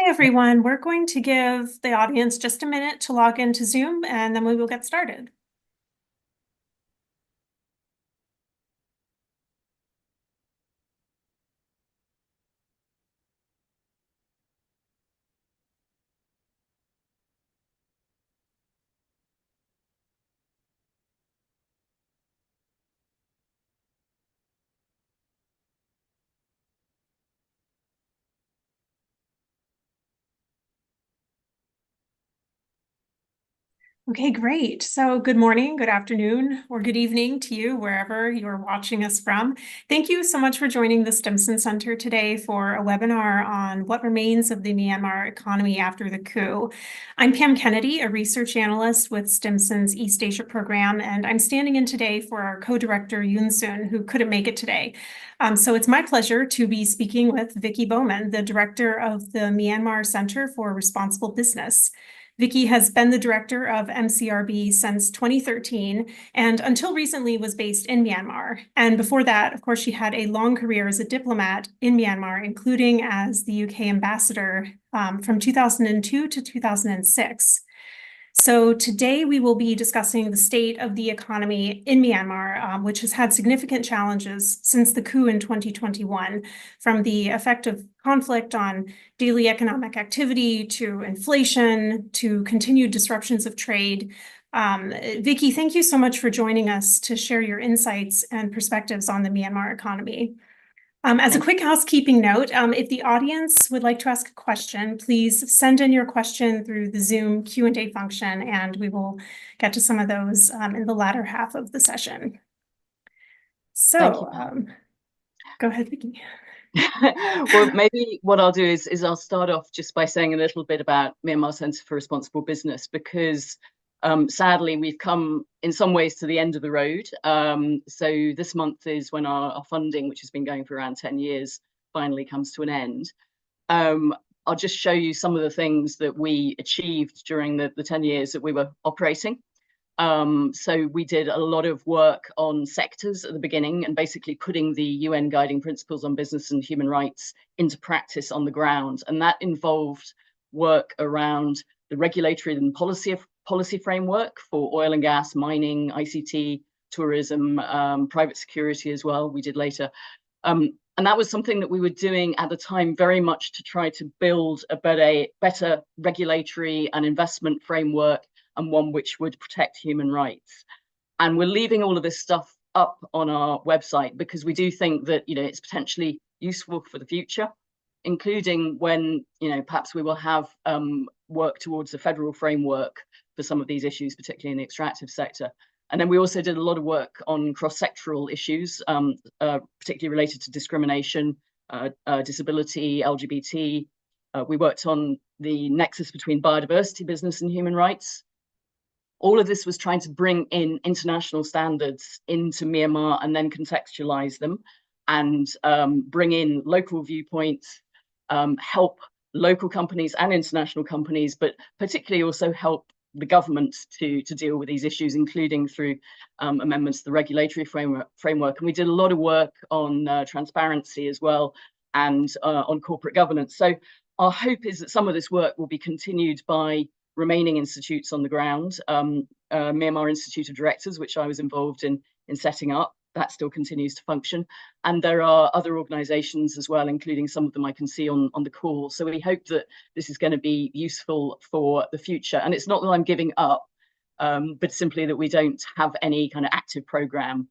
Hi, everyone. We're going to give the audience just a minute to log into Zoom, and then we will get started. Okay, great. So good morning, good afternoon, or good evening to you, wherever you're watching us from. Thank you so much for joining the Stimson Center today for a webinar on what remains of the Myanmar economy after the coup. I'm Pam Kennedy, a research analyst with Stimson's East Asia program, and I'm standing in today for our co-director, Yoon Soon, who couldn't make it today. So it's my pleasure to be speaking with Vicky Bowman, the director of the Myanmar Centre for Responsible Business. Vicky has been the director of MCRB since 2013 and until recently was based in Myanmar. And before that, of course, she had a long career as a diplomat in Myanmar, including as the UK ambassador from 2002 to 2006. So today we will be discussing the state of the economy in Myanmar, which has had significant challenges since the coup in 2021, from the effect of conflict on daily economic activity to inflation to continued disruptions of trade. Vicky, thank you so much for joining us to share your insights and perspectives on the Myanmar economy. As a quick housekeeping note, if the audience would like to ask a question, please send in your question through the Zoom Q&A function, and we will get to some of those in the latter half of the session. So, go ahead, Vicky. Well, maybe what I'll do is I'll start off just by saying a little bit about Myanmar Centre for Responsible Business, because sadly, we've come in some ways to the end of the road. So this month is when our funding, which has been going for around 10 years, finally comes to an end. I'll just show you some of the things that we achieved during the 10 years that we were operating. So we did a lot of work on sectors at the beginning and basically putting the UN guiding principles on business and human rights into practice on the ground. And that involved work around the regulatory and policy framework for oil and gas, mining, ICT, tourism, private security as well, we did later. And that was something that we were doing at the time very much to try to build a better regulatory and investment framework, and one which would protect human rights. And we're leaving all of this stuff up on our website because we do think that, it's potentially useful for the future, including when, perhaps we will have work towards a federal framework for some of these issues, particularly in the extractive sector. And then we also did a lot of work on cross-sectoral issues, particularly related to discrimination, disability, LGBT. We worked on the nexus between biodiversity, business, and human rights. All of this was trying to bring in international standards into Myanmar and then contextualize them and bring in local viewpoints, help local companies and international companies, but particularly also help the government to deal with these issues, including through amendments to the regulatory framework. And we did a lot of work on transparency as well, and on corporate governance. So our hope is that some of this work will be continued by remaining institutes on the ground. Myanmar Institute of Directors, which I was involved in setting up, that still continues to function. And there are other organizations as well, including some of them I can see on the call. So we hope that this is going to be useful for the future. And it's not that I'm giving up, but simply that we don't have any kind of active program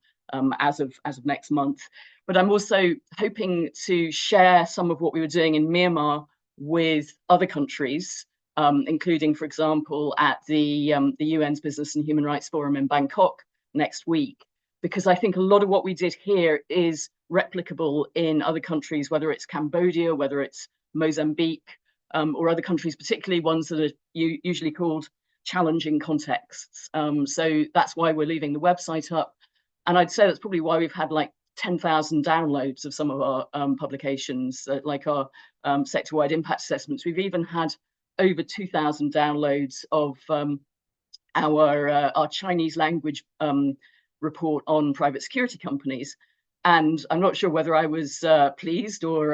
as of next month. But I'm also hoping to share some of what we were doing in Myanmar with other countries, including, for example, at the UN's Business and Human Rights Forum in Bangkok next week, because I think a lot of what we did here is replicable in other countries, whether it's Cambodia, whether it's Mozambique, or other countries, particularly ones that are usually called challenging contexts. So that's why we're leaving the website up. And I'd say that's probably why we've had like 10,000 downloads of some of our publications, like our sector-wide impact assessments. We've even had over 2,000 downloads of our Chinese language report on private security companies. And I'm not sure whether I was pleased or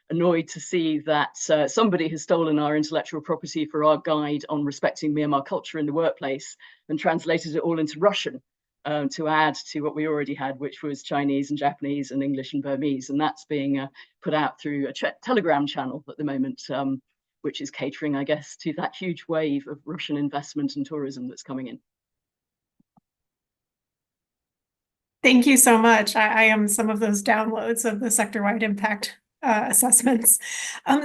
annoyed to see that somebody has stolen our intellectual property for our guide on respecting Myanmar culture in the workplace and translated it all into Russian to add to what we already had, which was Chinese and Japanese and English and Burmese. And that's being put out through a Telegram channel at the moment, which is catering, I guess, to that huge wave of Russian investment and tourism that's coming in. Thank you so much. I am some of those downloads of the sector-wide impact assessments.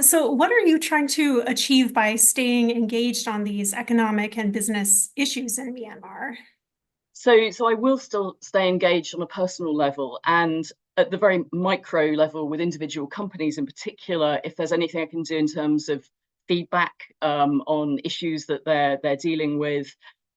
So what are you trying to achieve by staying engaged on these economic and business issues in Myanmar? So I will still stay engaged on a personal level, and at the very micro level with individual companies in particular, if there's anything I can do in terms of feedback on issues that they're dealing with.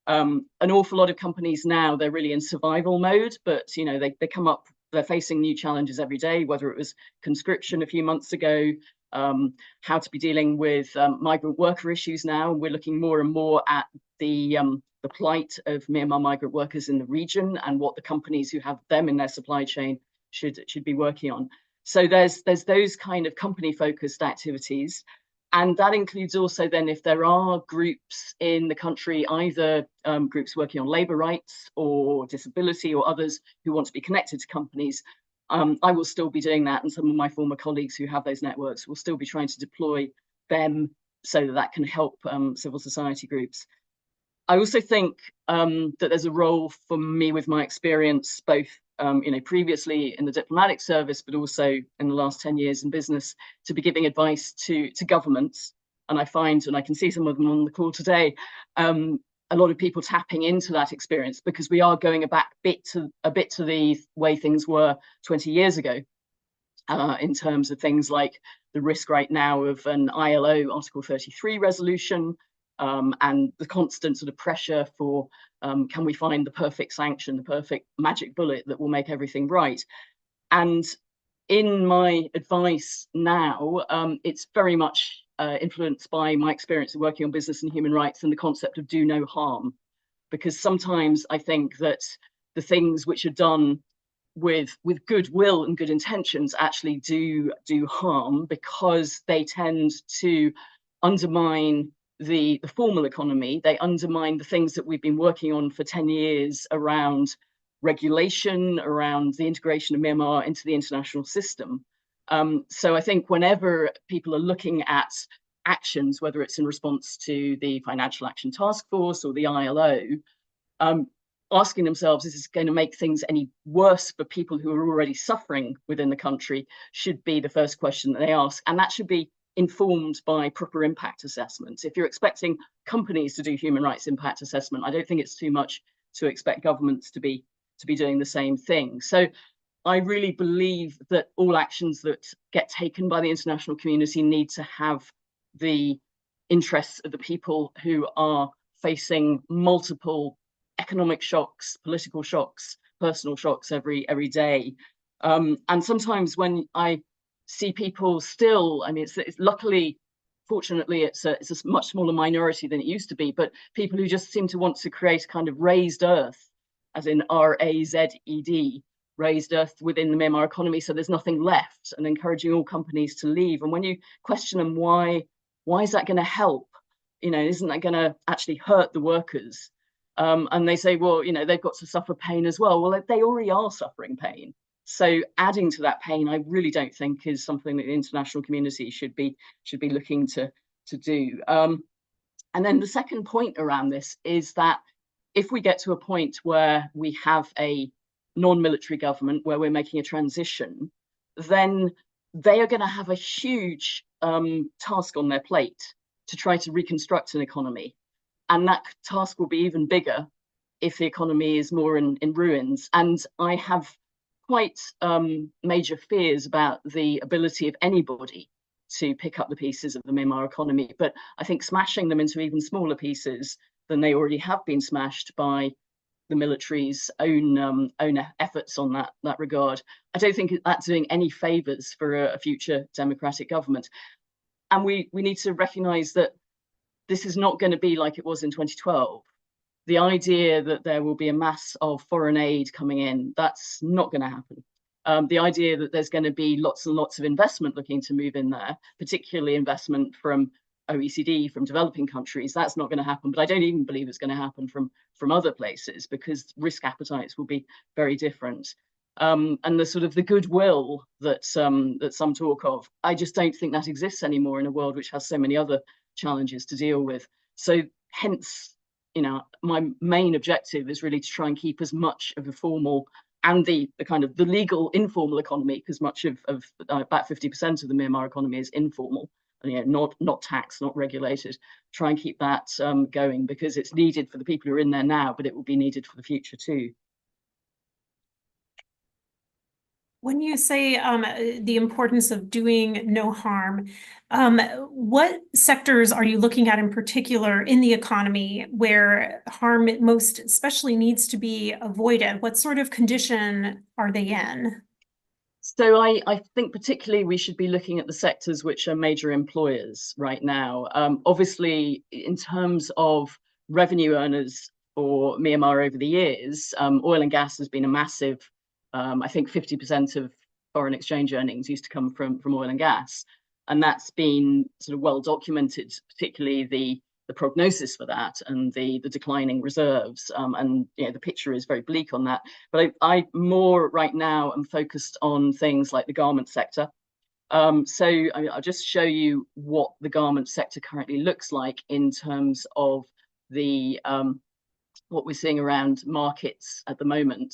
An awful lot of companies now, they're really in survival mode, but you know, they come up, they're facing new challenges every day, whether it was conscription a few months ago, how to be dealing with migrant worker issues now. We're looking more and more at the plight of Myanmar migrant workers in the region and what the companies who have them in their supply chain should be working on. So there's those kind of company focused activities. And that includes also then if there are groups in the country, either groups working on labour rights or disability or others who want to be connected to companies, I will still be doing that. And some of my former colleagues who have those networks will still be trying to deploy them so that can help civil society groups. I also think that there's a role for me with my experience, both previously in the diplomatic service, but also in the last 10 years in business, to be giving advice to governments. And I find, and I can see some of them on the call today, a lot of people tapping into that experience because we are going back a bit to the way things were 20 years ago in terms of things like the risk right now of an ILO Article 33 resolution, and the constant sort of pressure for can we find the perfect sanction, the perfect magic bullet that will make everything right. And in my advice now, it's very much influenced by my experience of working on business and human rights and the concept of do no harm. Because sometimes I think that the things which are done with goodwill and good intentions actually do harm, because they tend to undermine the formal economy. They undermine the things that we've been working on for 10 years around regulation, around the integration of Myanmar into the international system. So I think whenever people are looking at actions, whether it's in response to the Financial Action Task Force or the ILO, asking themselves, is this going to make things any worse for people who are already suffering within the country, should be the first question that they ask. And that should be informed by proper impact assessments. If you're expecting companies to do human rights impact assessment, I don't think it's too much to expect governments to be doing the same thing. So I really believe that all actions that get taken by the international community need to have the interests of the people who are facing multiple economic shocks, political shocks, personal shocks every day. And sometimes when I see people still, I mean, it's luckily, fortunately, it's a much smaller minority than it used to be, but people who just seem to want to create kind of raised earth, as in RAZED, raised earth within the Myanmar economy, so there's nothing left, and encouraging all companies to leave. And when you question them, why is that going to help? You know, isn't that going to actually hurt the workers? And they say, well, you know, they've got to suffer pain as well. Well, they already are suffering pain. So adding to that pain, I really don't think is something that the international community should be looking to do. And then the second point around this is that if we get to a point where we have a non-military government, where we're making a transition, then they are going to have a huge task on their plate to try to reconstruct an economy. And that task will be even bigger if the economy is more in ruins. And I have quite major fears about the ability of anybody to pick up the pieces of the Myanmar economy. But I think smashing them into even smaller pieces than they already have been smashed by the military's own efforts on that regard, I don't think that's doing any favours for a future democratic government. And we need to recognise that this is not going to be like it was in 2012. The idea that there will be a mass of foreign aid coming in, that's not going to happen. The idea that there's going to be lots and lots of investment looking to move in there, particularly investment from OECD, from developing countries, that's not going to happen. But I don't even believe it's going to happen from other places, because risk appetites will be very different. And the sort of the goodwill that some talk of, I just don't think that exists anymore in a world which has so many other challenges to deal with. So hence, my main objective is really to try and keep as much of the formal and the kind of the legal informal economy, because much of about 50% of the Myanmar economy is informal, not taxed, not regulated. Try and keep that going, because it's needed for the people who are in there now, but it will be needed for the future too. When you say the importance of doing no harm, what sectors are you looking at in particular in the economy where harm most especially needs to be avoided? What sort of condition are they in? So I think particularly we should be looking at the sectors which are major employers right now. Obviously, in terms of revenue earners for Myanmar over the years, oil and gas has been a massive, I think 50% of foreign exchange earnings used to come from oil and gas. And that's been sort of well documented, particularly the prognosis for that and the declining reserves. And the picture is very bleak on that. But I more right now am focused on things like the garment sector. I'll just show you what the garment sector currently looks like in terms of the what we're seeing around markets at the moment.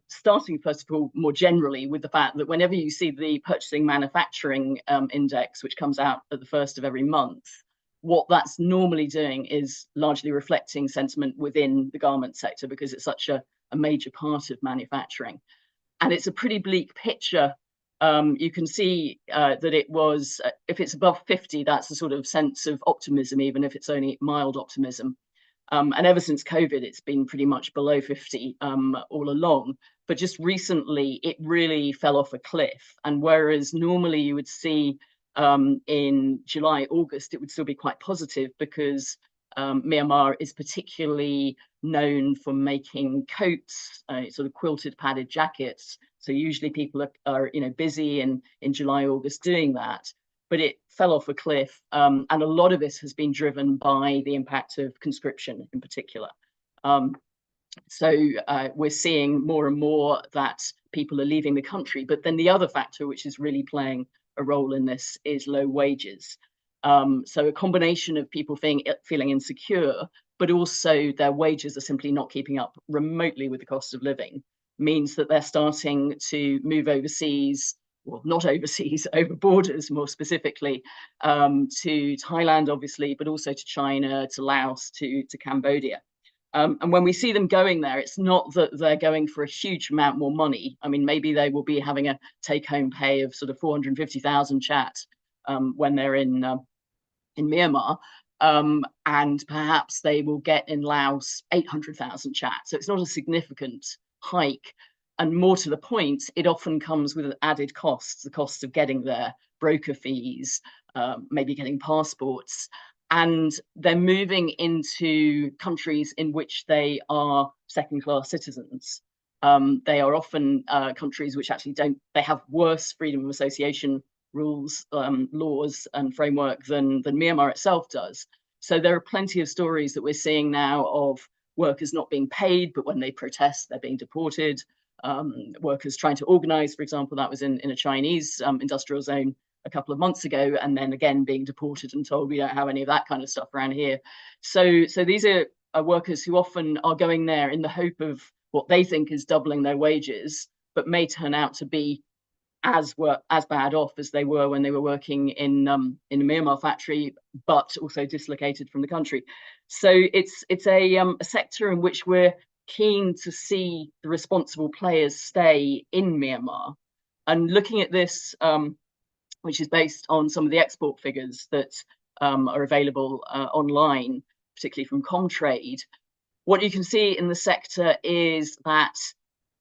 Starting first of all, more generally, with the fact that whenever you see the purchasing manufacturing index, which comes out at the first of every month, what that's normally doing is largely reflecting sentiment within the garment sector, because it's such a major part of manufacturing. And it's a pretty bleak picture. You can see that it was, if it's above 50, that's a sort of sense of optimism, even if it's only mild optimism. And ever since COVID, it's been pretty much below 50 all along. But just recently, it really fell off a cliff. And whereas normally you would see in July, August, it would still be quite positive, because Myanmar is particularly known for making coats, sort of quilted padded jackets. So usually people are busy in July, August doing that. But it fell off a cliff, and a lot of it has been driven by the impact of conscription in particular. We're seeing more and more that people are leaving the country. But then the other factor, which is really playing a role in this, is low wages. So a combination of people feeling insecure, but also their wages are simply not keeping up remotely with the cost of living, means that they're starting to move overseas. Well, not overseas, over borders more specifically, to Thailand, obviously, but also to China, to Laos, to Cambodia. And when we see them going there, it's not that they're going for a huge amount more money. I mean, maybe they will be having a take-home pay of sort of 450,000 kyat when they're in Myanmar. And perhaps they will get in Laos 800,000 kyat. So it's not a significant hike. And more to the point, it often comes with added costs, the costs of getting there, broker fees, maybe getting passports. And they're moving into countries in which they are second-class citizens. They are often countries which actually they have worse freedom of association rules, laws and framework than Myanmar itself does. So there are plenty of stories that we're seeing now of workers not being paid, but when they protest, they're being deported. Workers trying to organize, for example, that was in a Chinese industrial zone a couple of months ago, and then again being deported and told we don't have any of that kind of stuff around here. So these are workers who often are going there in the hope of what they think is doubling their wages, but may turn out to be as bad off as they were when they were working in a Myanmar factory, but also dislocated from the country. So it's a sector in which we're keen to see the responsible players stay in Myanmar. And looking at this, which is based on some of the export figures that are available online, particularly from Comtrade, what you can see in the sector is that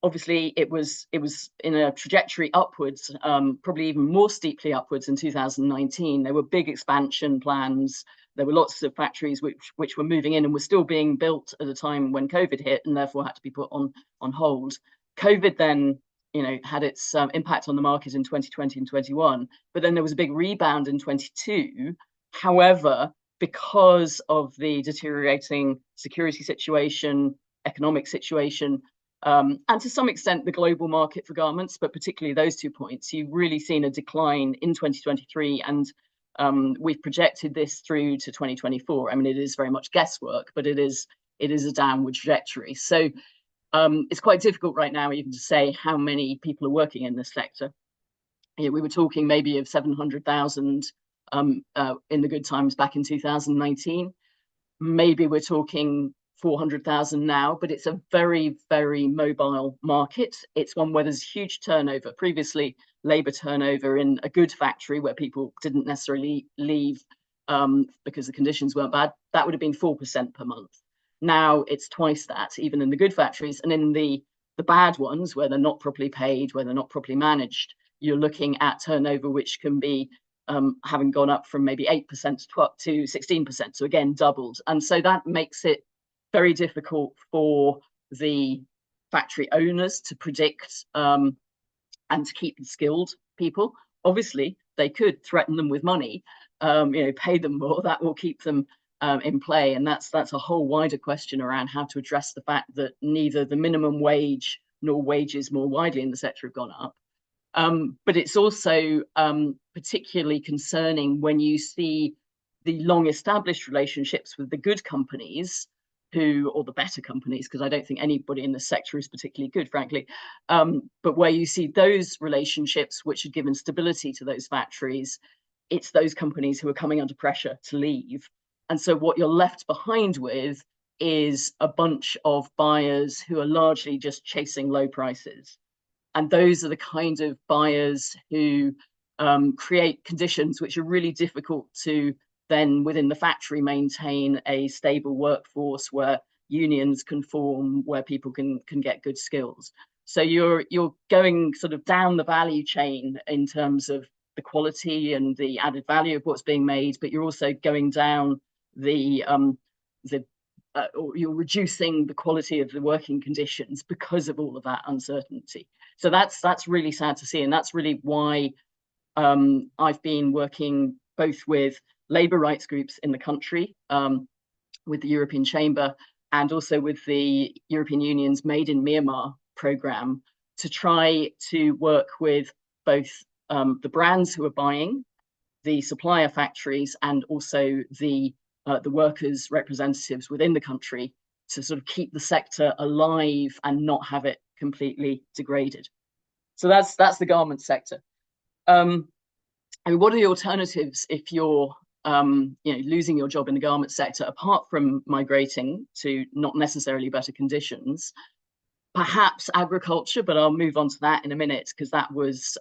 obviously it was in a trajectory upwards, probably even more steeply upwards in 2019. There were big expansion plans. There were lots of factories which were moving in and were still being built at a time when COVID hit and therefore had to be put on hold. COVID then, had its impact on the market in 2020 and 21, but then there was a big rebound in 22. However, because of the deteriorating security situation, economic situation, and to some extent the global market for garments, but particularly those 2 points, you've really seen a decline in 2023, and we've projected this through to 2024. I mean, it is very much guesswork, but it is a downward trajectory. So it's quite difficult right now even to say how many people are working in this sector. We were talking maybe of 700,000 in the good times back in 2019. Maybe we're talking 400,000 now, but it's a very, very mobile market. It's one where there's huge turnover. Previously, labour turnover in a good factory where people didn't necessarily leave because the conditions weren't bad, that would have been 4% per month. Now it's twice that, even in the good factories. And in the bad ones, where they're not properly paid, where they're not properly managed, you're looking at turnover which can be having gone up from maybe 8% to 16%. So again, doubled. And so that makes it very difficult for the factory owners to predict and to keep skilled people. Obviously, they could threaten them with money, pay them more. That will keep them in play. And that's a whole wider question around how to address the fact that neither the minimum wage nor wages more widely in the sector have gone up. But it's also particularly concerning when you see the long established relationships with the good companies or the better companies, because I don't think anybody in the sector is particularly good, frankly, but where you see those relationships which have given stability to those factories, it's those companies who are coming under pressure to leave. And so what you're left behind with is a bunch of buyers who are largely just chasing low prices. And those are the kind of buyers who create conditions which are really difficult to then within the factory maintain a stable workforce where unions can form, where people can get good skills. So you're going sort of down the value chain in terms of the quality and the added value of what's being made, but you're also going down or you're reducing the quality of the working conditions because of all of that uncertainty. So that's really sad to see, and that's really why I've been working both with labour rights groups in the country, with the European Chamber, and also with the European Union's Made in Myanmar programme to try to work with both the brands who are buying, the supplier factories, and also the workers' representatives within the country to sort of keep the sector alive and not have it completely degraded. So that's the garment sector. And what are the alternatives if you're losing your job in the garment sector, apart from migrating to not necessarily better conditions? Perhaps agriculture, but I'll move on to that in a minute, because that was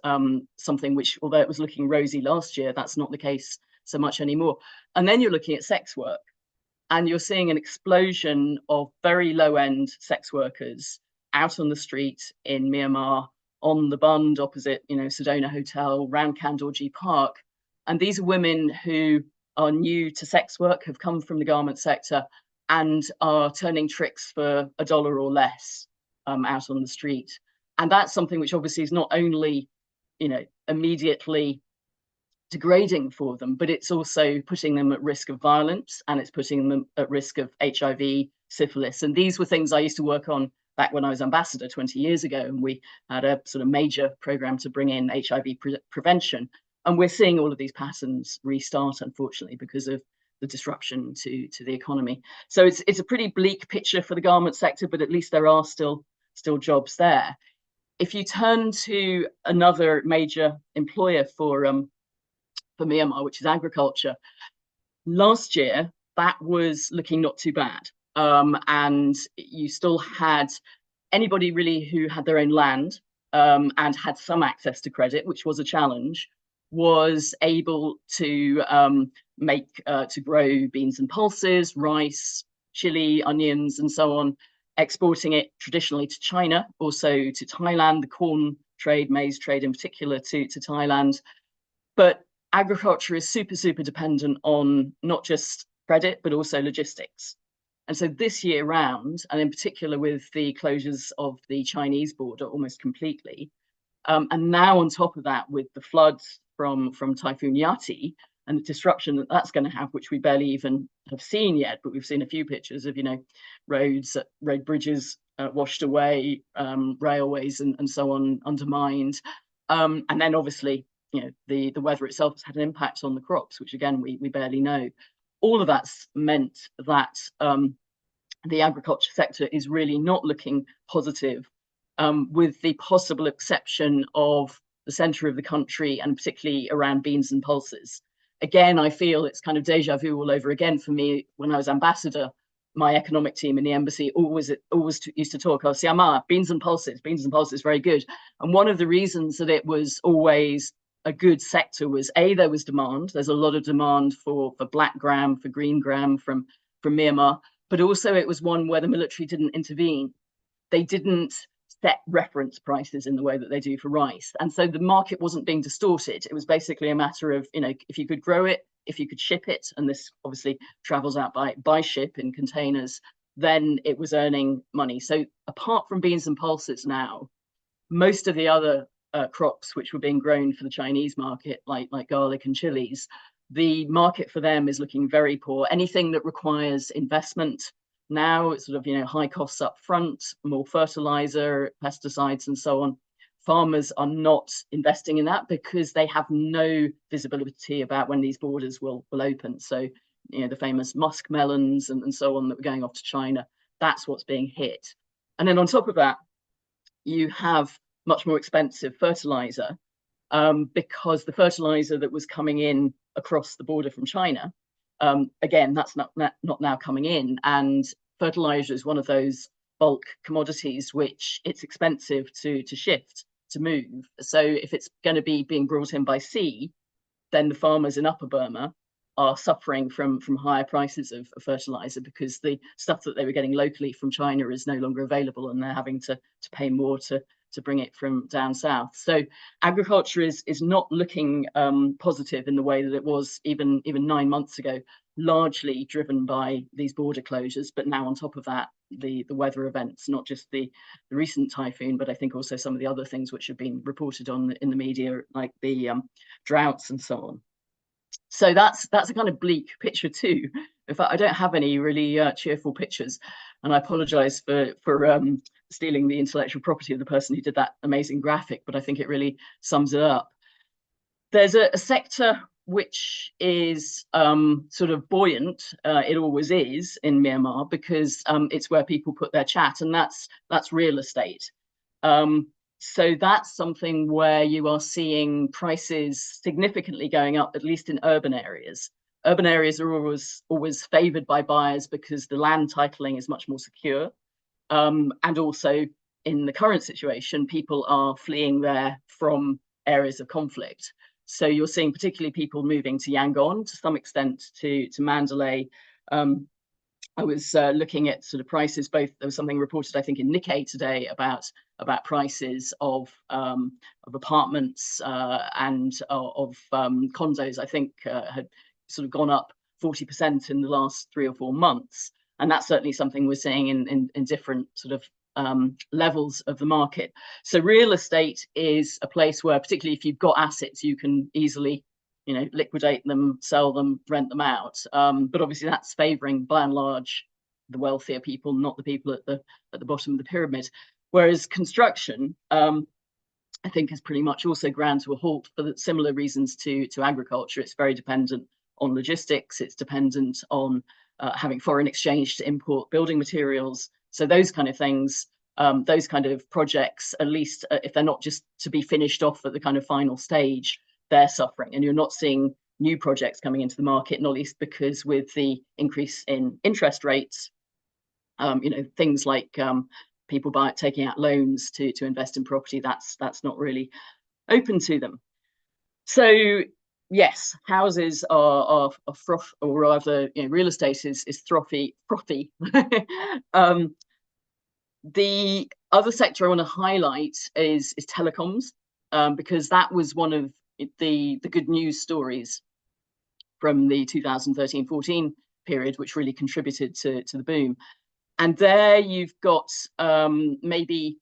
something which, although it was looking rosy last year, that's not the case so much anymore. And then you're looking at sex work, and you're seeing an explosion of very low-end sex workers out on the street in Myanmar, on the Bund opposite, Sedona Hotel, round Kandorji Park. And these are women who are new to sex work, have come from the garment sector, and are turning tricks for $1 or less out on the street. And that's something which obviously is not only, immediately degrading for them, but it's also putting them at risk of violence, and it's putting them at risk of HIV, syphilis. And these were things I used to work on back when I was ambassador 20 years ago, and we had a sort of major program to bring in HIV prevention. And we're seeing all of these patterns restart, unfortunately, because of the disruption to the economy. So it's a pretty bleak picture for the garment sector, but at least there are still jobs there. If you turn to another major employer for Myanmar, which is agriculture, last year that was looking not too bad. And you still had anybody really who had their own land and had some access to credit, which was a challenge, was able to to grow beans and pulses, rice, chili, onions, and so on, exporting it traditionally to China, also to Thailand, the corn trade, maize trade in particular to Thailand. But agriculture is super dependent on not just credit, but also logistics. And so this year round, and in particular with the closures of the Chinese border almost completely, and now on top of that, with the floods from Typhoon Yati and the disruption that that's going to have, which we barely even have seen yet, but we've seen a few pictures of, road bridges washed away, railways and so on undermined. And then obviously, the weather itself has had an impact on the crops, which again, we barely know. All of that's meant that the agriculture sector is really not looking positive, with the possible exception of the centre of the country and particularly around beans and pulses. Again, I feel it's kind of deja vu all over again for me. When I was ambassador, my economic team in the embassy always used to talk, oh, Siama, beans and pulses, very good. And one of the reasons that it was always a good sector was, A, there was demand. There's a lot of demand for black gram, for green gram from Myanmar, but also it was one where the military didn't intervene. They didn't set reference prices in the way that they do for rice. And so the market wasn't being distorted. It was basically a matter of, if you could grow it, if you could ship it, and this obviously travels out by ship in containers, then it was earning money. So apart from beans and pulses now, most of the other crops which were being grown for the Chinese market, like garlic and chilies, the market for them is looking very poor. Anything that requires investment now, it's sort of, high costs up front, more fertilizer, pesticides, and so on. Farmers are not investing in that because they have no visibility about when these borders will open. So, the famous musk melons and so on that were going off to China, that's what's being hit. And then on top of that, you have much more expensive fertilizer, because the fertilizer that was coming in across the border from China, again, that's not now coming in. And fertilizer is one of those bulk commodities which it's expensive to shift, to move. So if it's going to be being brought in by sea, then the farmers in Upper Burma are suffering from higher prices of fertilizer, because the stuff that they were getting locally from China is no longer available, and they're having to pay more to bring it from down south. So agriculture is not looking positive in the way that it was even 9 months ago, largely driven by these border closures. But now on top of that, the weather events, not just the recent typhoon, but I think also some of the other things which have been reported on in the media, like the droughts and so on. So that's a kind of bleak picture too. In fact, I don't have any really cheerful pictures, and I apologize for stealing the intellectual property of the person who did that amazing graphic, but I think it really sums it up. There's a sector which is sort of buoyant. It always is in Myanmar, because it's where people put their chat, and that's real estate. So that's something where you are seeing prices significantly going up, at least in urban areas. Urban areas are always favoured by buyers because the land titling is much more secure. And also, in the current situation, people are fleeing there from areas of conflict. So you're seeing particularly people moving to Yangon, to some extent to Mandalay. I was looking at sort of prices. Both there was something reported, I think, in Nikkei today about prices of apartments and of condos. I think had sort of gone up 40% in the last 3 or 4 months, and that's certainly something we're seeing in different sort of levels of the market. So real estate is a place where, particularly if you've got assets, you can easily liquidate them, sell them, rent them out. But obviously that's favouring, by and large, the wealthier people, not the people at the bottom of the pyramid. Whereas construction, I think, has pretty much also ground to a halt for the similar reasons to agriculture. It's very dependent on logistics. It's dependent on having foreign exchange to import building materials. So those kind of things, those kind of projects, at least if they're not just to be finished off at the kind of final stage, they're suffering. And you're not seeing new projects coming into the market, not least because with the increase in interest rates, things like people taking out loans to invest in property, that's not really open to them. So yes, houses are froth, or rather, real estate is frothy. The other sector I want to highlight is telecoms, because that was one of the good news stories from the 2013-14 period, which really contributed to the boom. And there you've got maybe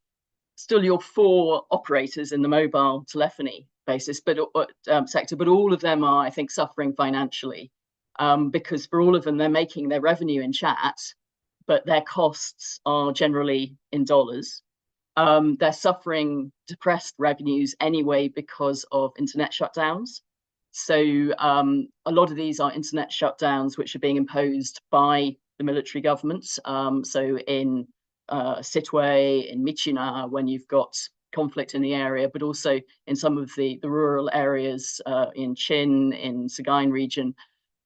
still your 4 operators in the mobile telephony basis, but sector, but all of them are, I think, suffering financially, because for all of them, they're making their revenue in chat, but their costs are generally in dollars. They're suffering depressed revenues anyway because of internet shutdowns. So a lot of these are internet shutdowns which are being imposed by the military governments. So in Sitwe, in Michina, when you've got conflict in the area, but also in some of the rural areas in Chin, in Sagaing region.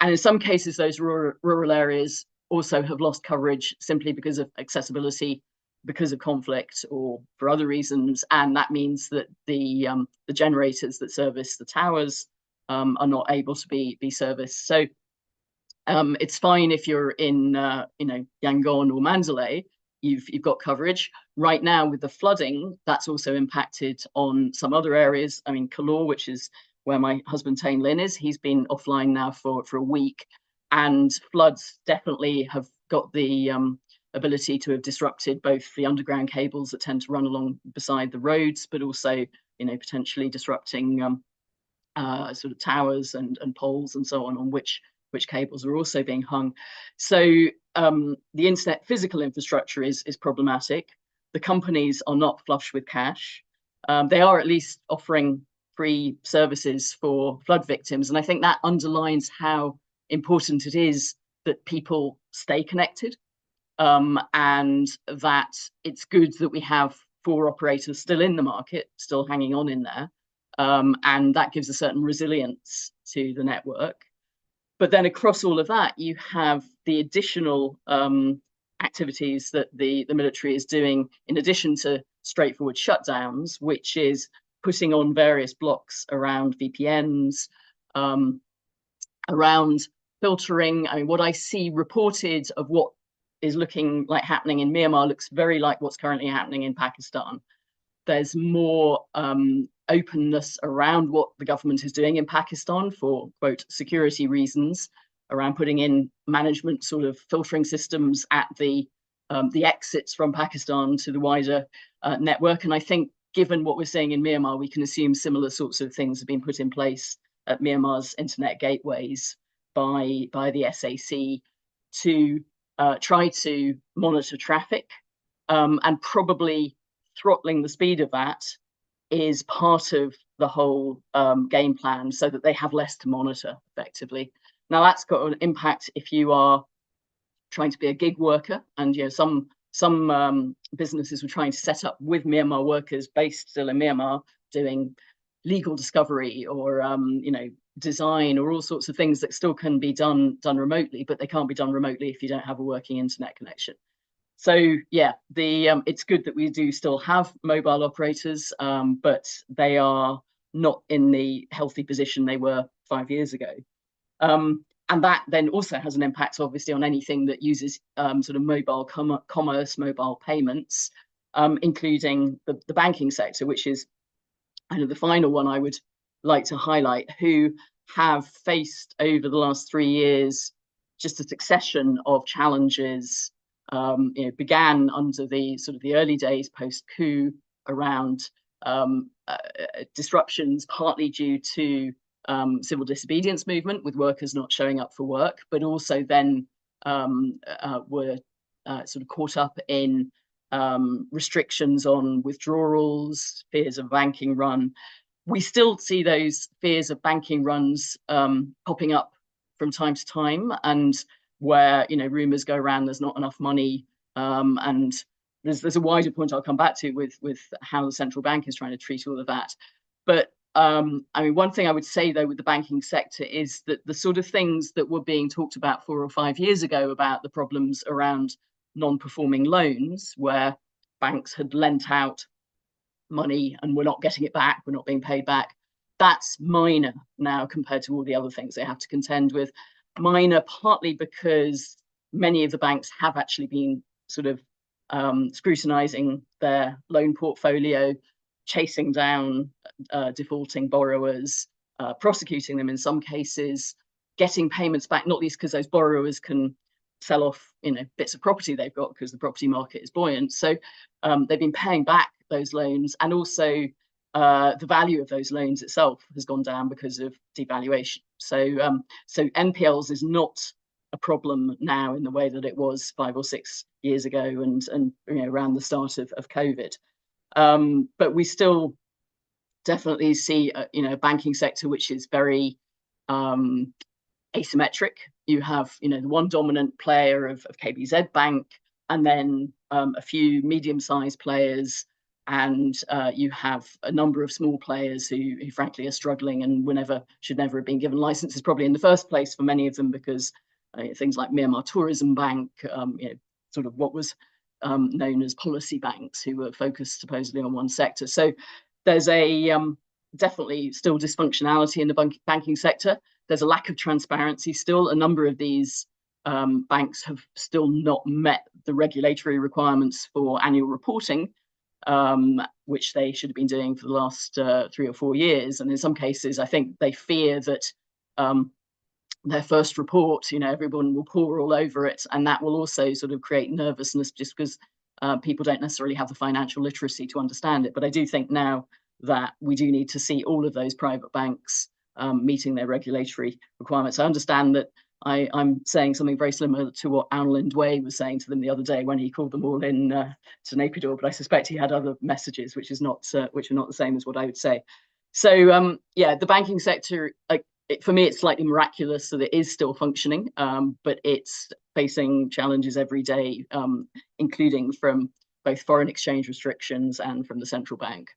And in some cases, those rural areas also have lost coverage simply because of accessibility, because of conflict, or for other reasons. And that means that the generators that service the towers are not able to be serviced. So it's fine if you're in Yangon or Mandalay, you've got coverage. Right now with the flooding, that's also impacted on some other areas. I mean, Kalor, which is where my husband Tain Lin is, he's been offline now for a week, and floods definitely have got the ability to have disrupted both the underground cables that tend to run along beside the roads, but also, potentially disrupting sort of towers and poles and so on which cables are also being hung. So the internet physical infrastructure is problematic. The companies are not flush with cash. They are at least offering free services for flood victims. And I think that underlines how important it is that people stay connected, and that it's good that we have 4 operators still in the market, still hanging on in there. And that gives a certain resilience to the network. But then across all of that, you have the additional activities that the military is doing in addition to straightforward shutdowns, which is putting on various blocks around VPNs, around filtering. I mean, what I see reported of what is looking like happening in Myanmar looks very like what's currently happening in Pakistan. There's more openness around what the government is doing in Pakistan for, quote, security reasons, around putting in management sort of filtering systems at the exits from Pakistan to the wider network. And I think given what we're seeing in Myanmar, we can assume similar sorts of things have been put in place at Myanmar's internet gateways by the SAC to try to monitor traffic, and probably throttling the speed of that is part of the whole game plan, so that they have less to monitor effectively. Now that's got an impact if you are trying to be a gig worker, and some businesses were trying to set up with Myanmar workers based still in Myanmar, doing legal discovery or design or all sorts of things that still can be done remotely, but they can't be done remotely if you don't have a working internet connection. So yeah, it's good that we do still have mobile operators, but they are not in the healthy position they were 5 years ago. And that then also has an impact, obviously, on anything that uses sort of mobile commerce, mobile payments, including the banking sector, which is kind of the final one I would like to highlight, who have faced over the last 3 years just a succession of challenges. Began under the sort of the early days post-coup around disruptions, partly due to civil disobedience movement with workers not showing up for work, but also then were sort of caught up in restrictions on withdrawals, fears of banking run. We still see those fears of banking runs popping up from time to time, and where rumors go around there's not enough money, and there's a wider point I'll come back to with how the central bank is trying to treat all of that. But I mean, one thing I would say though with the banking sector is that the sort of things that were being talked about 4 or 5 years ago about the problems around non-performing loans, where banks had lent out money and we're not getting it back, we're not being paid back, that's minor now compared to all the other things they have to contend with. Minor partly because many of the banks have actually been sort of scrutinizing their loan portfolio, chasing down defaulting borrowers, prosecuting them in some cases, getting payments back, not least because those borrowers can sell off, bits of property they've got because the property market is buoyant. So they've been paying back those loans, and also the value of those loans itself has gone down because of devaluation. So NPLs is not a problem now in the way that it was 5 or 6 years ago, and around the start of COVID. But we still definitely see a banking sector which is very asymmetric. You have the one dominant player of KBZ Bank, and then a few medium-sized players, and you have a number of small players who frankly are struggling and should never have been given licenses, probably in the first place for many of them, because things like Myanmar Tourism Bank, sort of what was known as policy banks, who were focused supposedly on one sector. So there's a definitely still dysfunctionality in the banking sector. There's a lack of transparency still. A number of these banks have still not met the regulatory requirements for annual reporting, which they should have been doing for the last 3 or 4 years. And in some cases, I think they fear that their first report, everyone will pore all over it, and that will also sort of create nervousness, just because people don't necessarily have the financial literacy to understand it. But I do think now that we do need to see all of those private banks meeting their regulatory requirements. I understand that I'm saying something very similar to what Alan Lindway was saying to them the other day when he called them all in to Naypyidaw, but I suspect he had other messages which are not the same as what I would say. So the banking sector, for me, it's slightly miraculous that it is still functioning, but it's facing challenges every day, including from both foreign exchange restrictions and from the central bank.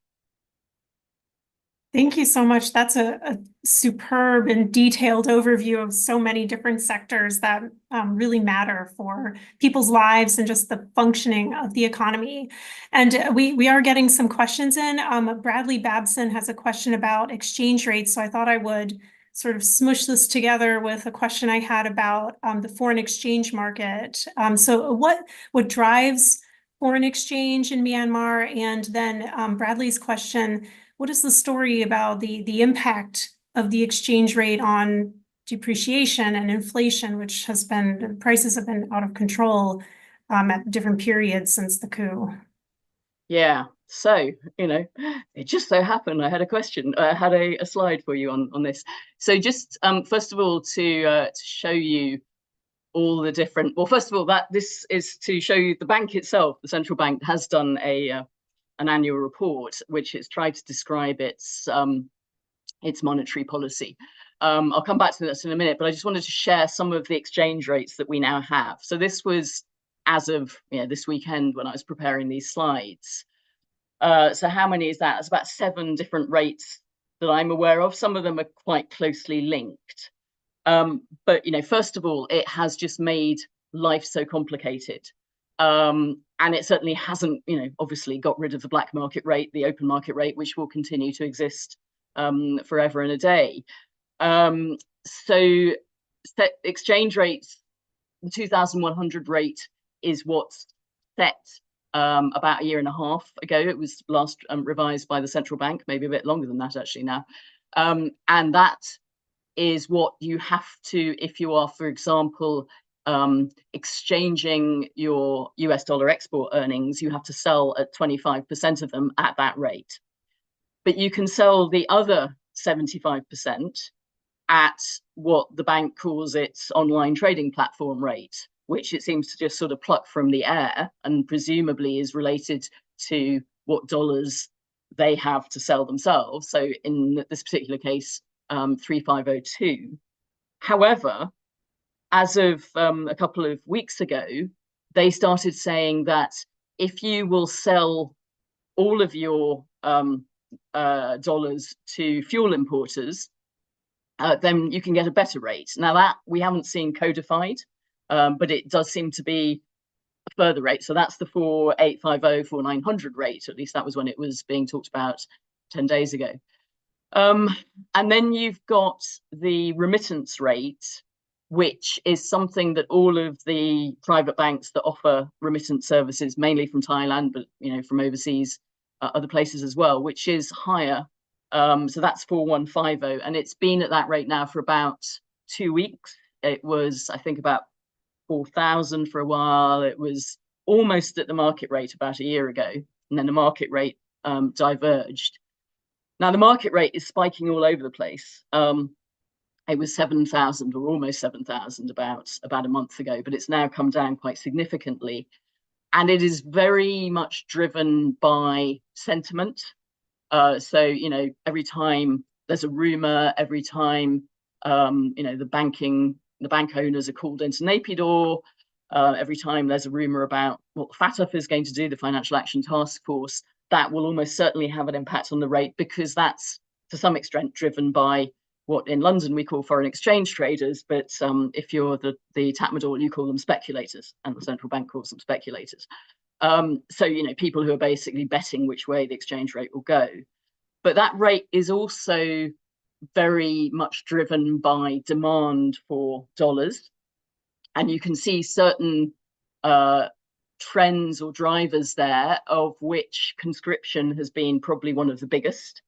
Thank you so much. That's a superb and detailed overview of so many different sectors that really matter for people's lives and just the functioning of the economy. And we are getting some questions in. Bradley Babson has a question about exchange rates, so I thought I would sort of smush this together with a question I had about the foreign exchange market. So what drives foreign exchange in Myanmar? And then Bradley's question, what is the story about the impact of the exchange rate on depreciation and inflation, which prices have been out of control at different periods since the coup? Yeah, so, it just so happened I had a slide for you on this. So just first of all, to show you all the different, well, first of all, this is to show you the bank itself. The central bank has done an annual report, which has tried to describe its monetary policy. I'll come back to this in a minute, but I just wanted to share some of the exchange rates that we now have. So this was as of this weekend when I was preparing these slides. So how many is that? It's about 7 different rates that I'm aware of. Some of them are quite closely linked. But first of all, it has just made life so complicated. And it certainly hasn't, obviously got rid of the black market rate, the open market rate, which will continue to exist forever and a day. So exchange rates, the 2,100 rate is what's set about 1.5 years ago. It was last revised by the central bank, maybe a bit longer than that actually now. And that is what you have to, if you are, for example, exchanging your US dollar export earnings, you have to sell at 25% of them at that rate. But you can sell the other 75% at what the bank calls its online trading platform rate, which it seems to just sort of pluck from the air and presumably is related to what dollars they have to sell themselves. So in this particular case, 3502. However, as of a couple of weeks ago, they started saying that if you will sell all of your dollars to fuel importers, then you can get a better rate. Now that we haven't seen codified, but it does seem to be a further rate. So that's the 4850, 4900 rate. At least that was when it was being talked about 10 days ago. And then you've got the remittance rate, which is something that all of the private banks that offer remittance services, mainly from Thailand, but from overseas, other places as well, which is higher. So that's 4150, and it's been at that rate now for about 2 weeks. It was, I think, about 4,000 for a while. It was almost at the market rate about a year ago, and then the market rate diverged. Now the market rate is spiking all over the place. It was 7,000 or almost 7,000 about a month ago, but it's now come down quite significantly. And it is very much driven by sentiment. So, you know, every time there's a rumor, every time, you know, the bank owners are called into Naypyidaw, every time there's a rumor about what the FATF is going to do, the Financial Action Task Force, that will almost certainly have an impact on the rate, because that's to some extent driven by what in London we call foreign exchange traders, but if you're the Tatmadaw, you call them speculators, and the central bank calls them speculators. So, you know, people who are basically betting which way the exchange rate will go. But that rate is also very much driven by demand for dollars. And you can see certain trends or drivers there, of which conscription has been probably one of the biggest,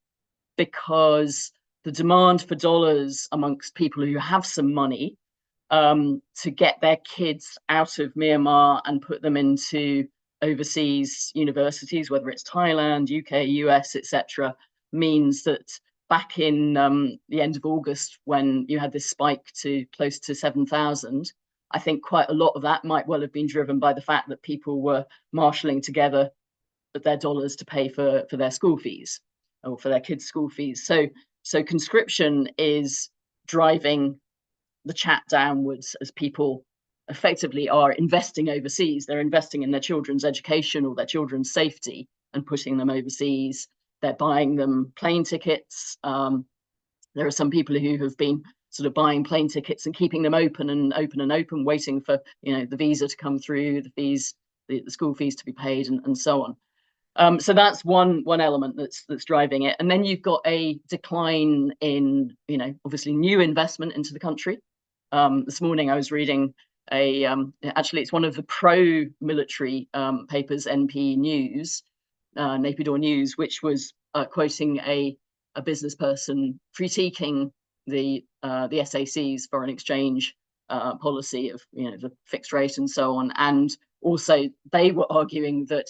because the demand for dollars amongst people who have some money to get their kids out of Myanmar and put them into overseas universities, whether it's Thailand, UK, US, etc., means that back in the end of August, when you had this spike to close to 7,000, I think quite a lot of that might well have been driven by the fact that people were marshalling together their dollars to pay for their school fees, or for their kids' school fees. So conscription is driving the chat downwards, as people effectively are investing overseas. They're investing in their children's education or their children's safety and putting them overseas. They're buying them plane tickets. There are some people who have been sort of buying plane tickets and keeping them open and open, waiting for, you know, the visa to come through, the fees, the school fees to be paid, and so on. So that's one element that's driving it. And then you've got a decline in, you know, obviously new investment into the country. This morning I was reading actually it's one of the pro-military papers, NP News, Naypyidaw News, which was quoting a business person critiquing the SAC's foreign exchange policy of, you know, the fixed rate and so on. And also they were arguing that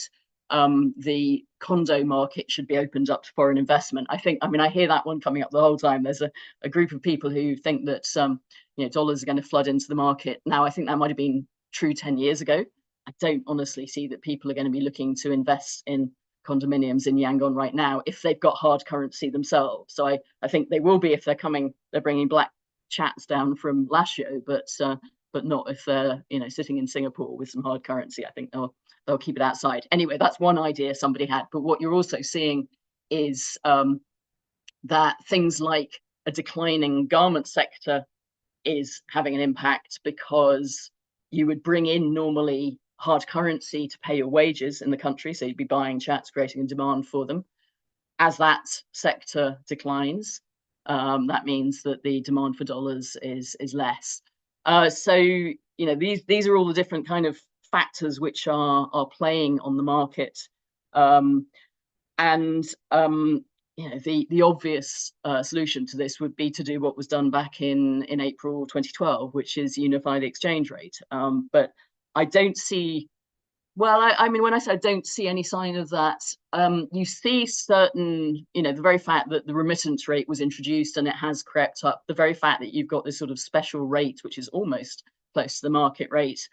the condo market should be opened up to foreign investment. I hear that one coming up the whole time. There's a group of people who think that you know, dollars are going to flood into the market. Now, I think that might have been true 10 years ago. I don't honestly see that people are going to be looking to invest in condominiums in Yangon right now if they've got hard currency themselves. So I think they will be if they're bringing black chats down from Lashio, but not if they're, you know, sitting in Singapore with some hard currency. I think they'll keep it outside. Anyway, that's one idea somebody had. But what you're also seeing is that things like a declining garment sector is having an impact, because you would bring in normally hard currency to pay your wages in the country. So you'd be buying chats, creating a demand for them. As that sector declines, that means that the demand for dollars is less. So, you know, these are all the different kind of factors which are playing on the market. You know, the obvious solution to this would be to do what was done back in April 2012, which is unify the exchange rate. But I don't see, well, I mean, when I say I don't see any sign of that, you see certain, you know, the very fact that the remittance rate was introduced and it has crept up, the very fact that you've got this sort of special rate, which is almost close to the market rate,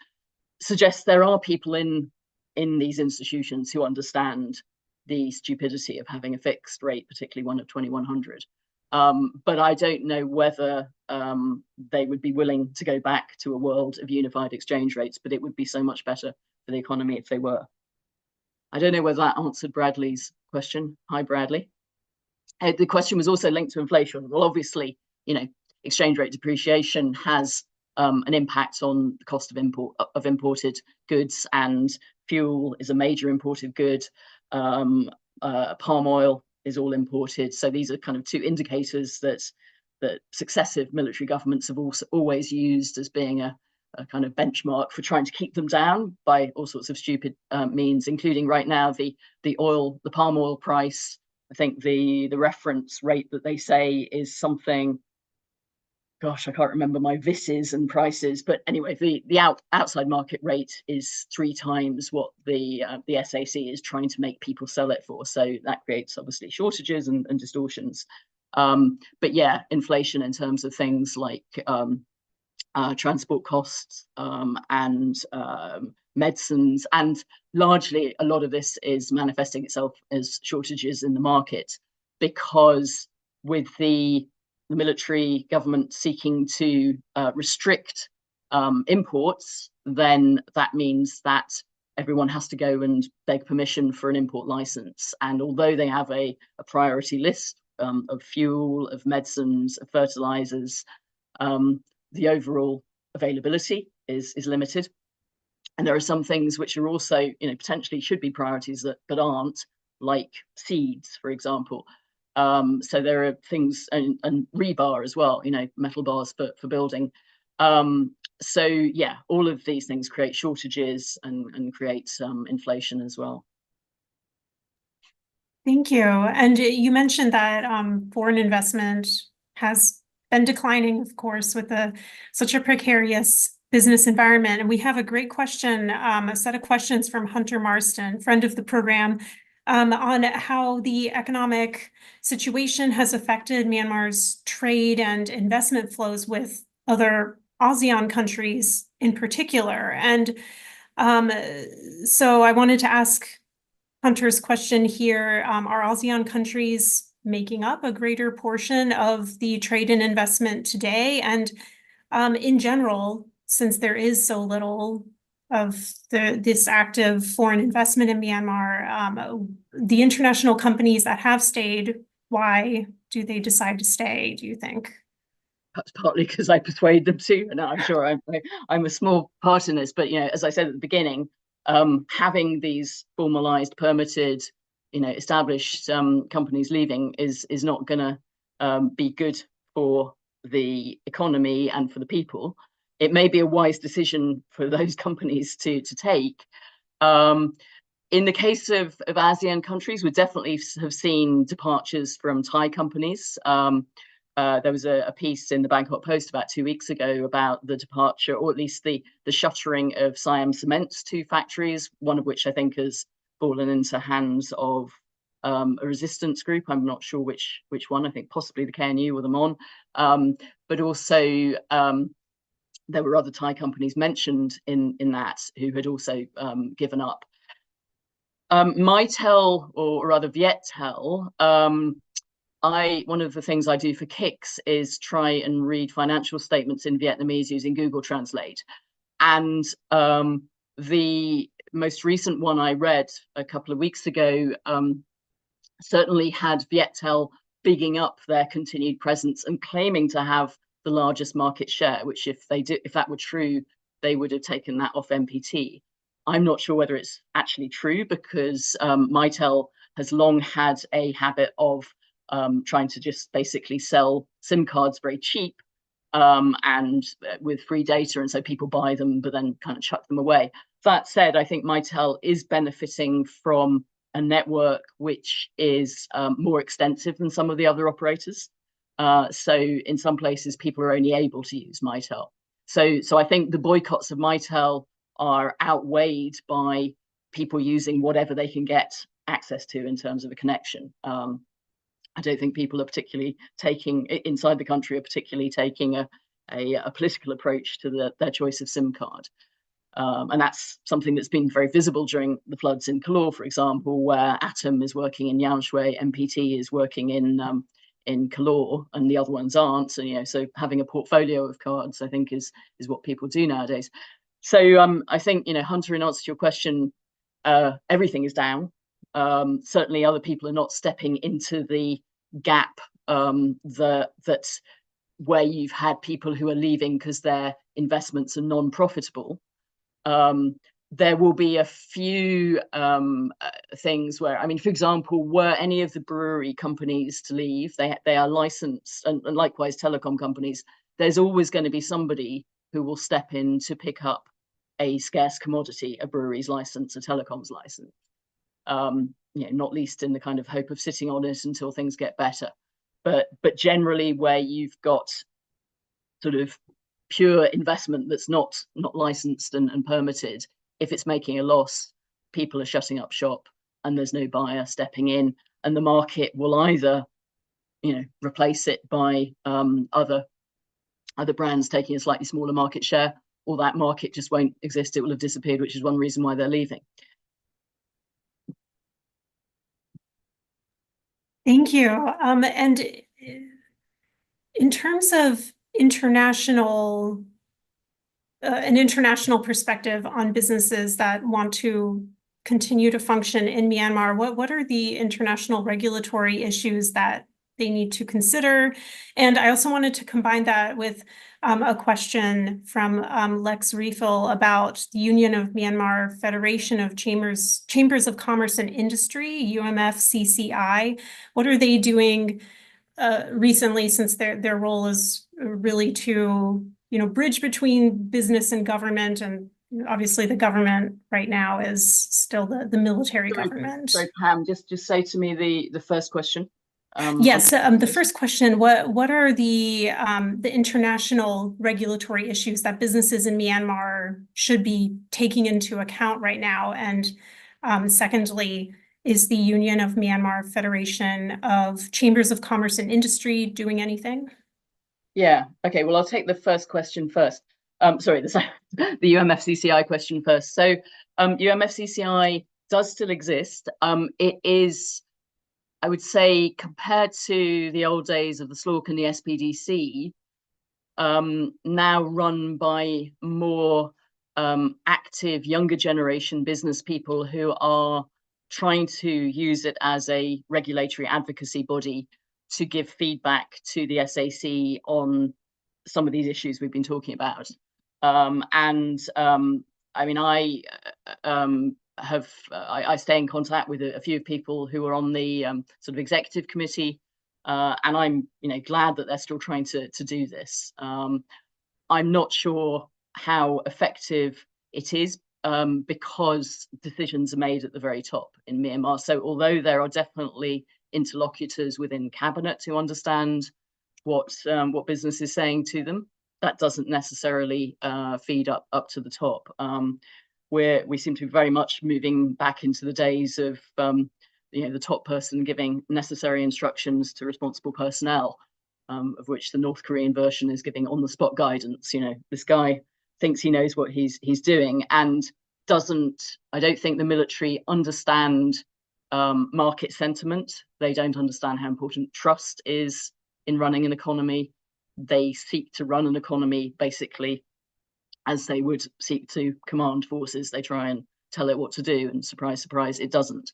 suggests there are people in these institutions who understand the stupidity of having a fixed rate, particularly one of 2100. But I don't know whether they would be willing to go back to a world of unified exchange rates, but it would be so much better for the economy if they were. I don't know whether that answered Bradley's question. Hi, Bradley. The question was also linked to inflation. Well, obviously, you know, exchange rate depreciation has an impact on the cost of imported goods, and fuel is a major imported good. Palm oil is all imported. So these are kind of two indicators that successive military governments have also always used as being a kind of benchmark for trying to keep them down by all sorts of stupid means, including right now the palm oil price. I think the reference rate that they say is something gosh, I can't remember my VISs and prices, but anyway, the outside market rate is 3 times what the SAC is trying to make people sell it for. So that creates obviously shortages and distortions. But yeah, inflation in terms of things like transport costs and medicines, and largely a lot of this is manifesting itself as shortages in the market, because with the military government seeking to restrict imports, then that means that everyone has to go and beg permission for an import license. And although they have a priority list of fuel, of medicines, of fertilizers, the overall availability is limited. And there are some things which are also, you know, potentially should be priorities but aren't, like seeds, for example. So there are things, and rebar as well, you know, metal bars for building. So yeah, all of these things create shortages and create inflation as well. Thank you. And you mentioned that foreign investment has been declining, of course, with such a precarious business environment. And we have a great question, a set of questions from Hunter Marston, friend of the program, on how the economic situation has affected Myanmar's trade and investment flows with other ASEAN countries in particular. And so I wanted to ask Hunter's question here, are ASEAN countries making up a greater portion of the trade and investment today? And in general, since there is so little of this active foreign investment in Myanmar, the international companies that have stayed, why do they decide to stay, do you think? That's partly because I persuade them to, and I'm sure I'm a small part in this. But you know, as I said at the beginning, having these formalized, permitted, you know, established companies leaving is not going to be good for the economy and for the people. It may be a wise decision for those companies to take. In the case of ASEAN countries, we definitely have seen departures from Thai companies. There was a piece in the Bangkok Post about 2 weeks ago about the departure, or at least the shuttering of Siam Cement's 2 factories, one of which I think has fallen into hands of a resistance group. I'm not sure which one. I think possibly the KNU or the MON. But also there were other Thai companies mentioned in that who had also given up. Mytel, or rather Viettel, one of the things I do for kicks is try and read financial statements in Vietnamese using Google Translate. And the most recent one I read a couple of weeks ago certainly had Viettel bigging up their continued presence and claiming to have the largest market share, which if that were true, they would have taken that off MPT. I'm not sure whether it's actually true, because Mytel has long had a habit of trying to just basically sell SIM cards very cheap and with free data, and so people buy them but then kind of chuck them away. That said, I think Mytel is benefiting from a network which is more extensive than some of the other operators. So in some places, people are only able to use Mytel. So I think the boycotts of Mytel are outweighed by people using whatever they can get access to in terms of a connection. I don't think people are particularly taking, inside the country, are particularly taking a political approach to their choice of SIM card. And that's something that's been very visible during the floods in Kalor, for example, where Atom is working in Yaon Shui, MPT is working in Kalor, and the other ones aren't. So, you know, so having a portfolio of cards, I think, is what people do nowadays. So I think, you know, Hunter, in answer to your question, everything is down. Certainly other people are not stepping into the gap that where you've had people who are leaving because their investments are non-profitable. There will be a few things where, I mean, for example, were any of the brewery companies to leave, they are licensed, and likewise Telecom companies, there's always going to be somebody who will step in to pick up a scarce commodity, a brewery's license, a telecom's license. You know, not least in the kind of hope of sitting on it until things get better. But generally, where you've got sort of pure investment that's not licensed and permitted, if it's making a loss, people are shutting up shop and there's no buyer stepping in, and the market will either, replace it by other brands taking a slightly smaller market share, or that market just won't exist. It will have disappeared, which is one reason why they're leaving. Thank you. And in terms of an international perspective on businesses that want to continue to function in Myanmar, what are the international regulatory issues that they need to consider? And I also wanted to combine that with a question from Lex Refill about the Union of Myanmar Federation of Chambers of Commerce and Industry, UMFCCI. What are they doing recently, since their role is really to bridge between business and government, and obviously the government right now is still the military government. Sorry, Pam, just say to me the first question. Yes, the first question: what are the international regulatory issues that businesses in Myanmar should be taking into account right now? And secondly, is the Union of Myanmar Federation of Chambers of Commerce and Industry doing anything? Yeah. Okay. Well, I'll take the first question first. Sorry, the UMFCCI question first. So, UMFCCI does still exist. It is, I would say, compared to the old days of the SLORC and the SPDC, now run by more active younger generation business people who are trying to use it as a regulatory advocacy body to give feedback to the SAC on some of these issues we've been talking about. I mean, I stay in contact with a few people who are on the sort of executive committee, and I'm glad that they're still trying to do this. I'm not sure how effective it is, because decisions are made at the very top in Myanmar. So although there are definitely interlocutors within cabinet who understand what business is saying to them, that doesn't necessarily feed up to the top. Where we seem to be very much moving back into the days of the top person giving necessary instructions to responsible personnel, of which the North Korean version is giving on-the-spot guidance. This guy thinks he knows what he's doing, and I don't think the military understand market sentiment. They don't understand how important trust is in running an economy. They seek to run an economy basically as they would seek to command forces. They try and tell it what to do, and surprise, surprise, it doesn't.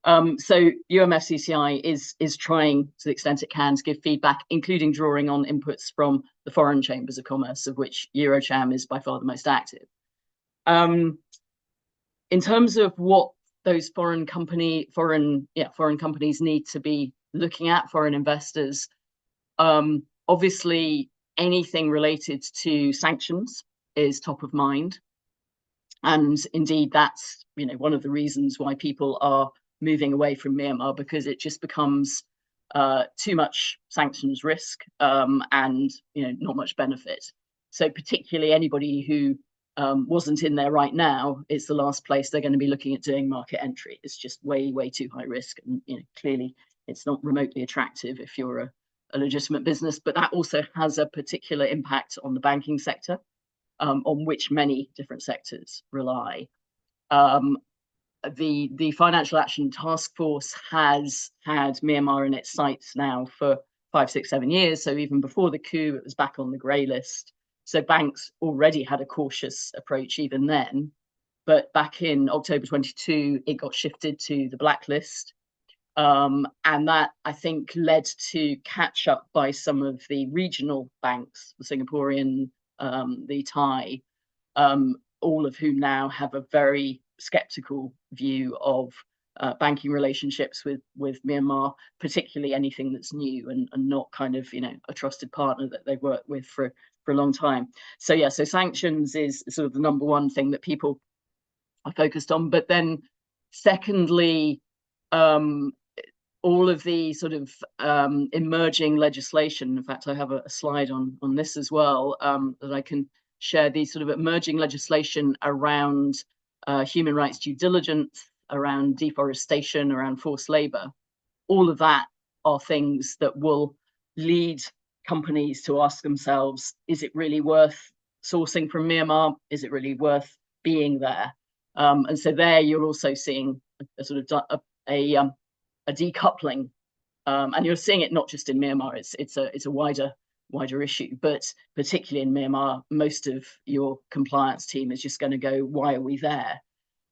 So UMFCCI is trying, to the extent it can, to give feedback, including drawing on inputs from the foreign chambers of commerce, of which Eurocham is by far the most active. In terms of what those foreign companies need to be looking at, foreign investors, obviously anything related to sanctions is top of mind, and indeed that's one of the reasons why people are moving away from Myanmar, because it just becomes too much sanctions risk, and not much benefit. So particularly anybody who wasn't in there right now, it's the last place they're going to be looking at doing market entry. It's just way too high risk, and clearly it's not remotely attractive if you're a legitimate business. But that also has a particular impact on the banking sector, on which many different sectors rely. The Financial Action Task Force has had Myanmar in its sights now for 5, 6, 7 years. So even before the coup, it was back on the grey list. So banks already had a cautious approach even then. But back in October 22, it got shifted to the blacklist. And that, I think, led to catch up by some of the regional banks, the Singaporean, the Thai, all of whom now have a very skeptical view of banking relationships with Myanmar, particularly anything that's new and not kind of a trusted partner that they've worked with for a long time. So sanctions is sort of the number one thing that people are focused on. But then secondly, all of the sort of emerging legislation. In fact, I have a slide on this as well, that I can share. These sort of emerging legislation around human rights due diligence, around deforestation, around forced labor. All of that are things that will lead companies to ask themselves, is it really worth sourcing from Myanmar? Is it really worth being there? And so there you're also seeing a sort of a decoupling, and you're seeing it not just in Myanmar. It's a wider issue, but particularly in Myanmar, most of your compliance team is just going to go, why are we there?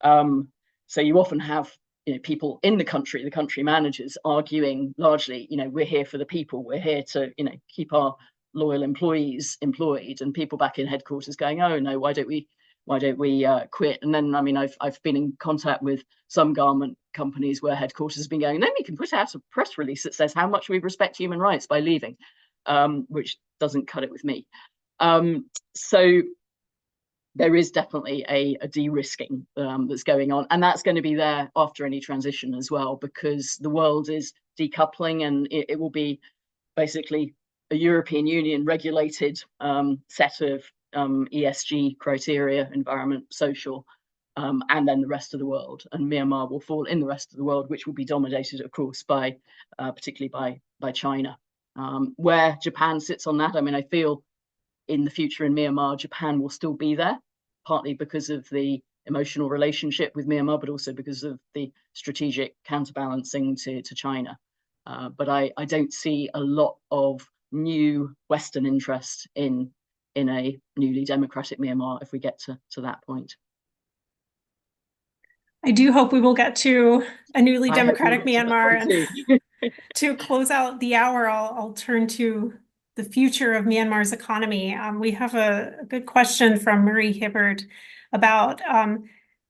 So you often have people in the country managers arguing largely, we're here for the people, we're here to keep our loyal employees employed, and people back in headquarters going, oh no, why don't we quit? And then I've been in contact with some garment companies where headquarters have been going, then we can put out a press release that says how much we respect human rights by leaving, which doesn't cut it with me. So there is definitely a de-risking that's going on, and that's going to be there after any transition as well, because the world is decoupling, and it will be basically a European Union regulated set of ESG criteria, environment, social, and then the rest of the world. And Myanmar will fall in the rest of the world, which will be dominated, of course, by particularly by China. Where Japan sits on that, I feel in the future in Myanmar, Japan will still be there, partly because of the emotional relationship with Myanmar, but also because of the strategic counterbalancing to China. But I don't see a lot of new Western interest in a newly democratic Myanmar if we get to that point. I do hope we will get to a newly democratic Myanmar. And to close out the hour, I'll turn to the future of Myanmar's economy. We have a good question from Marie Hibbard about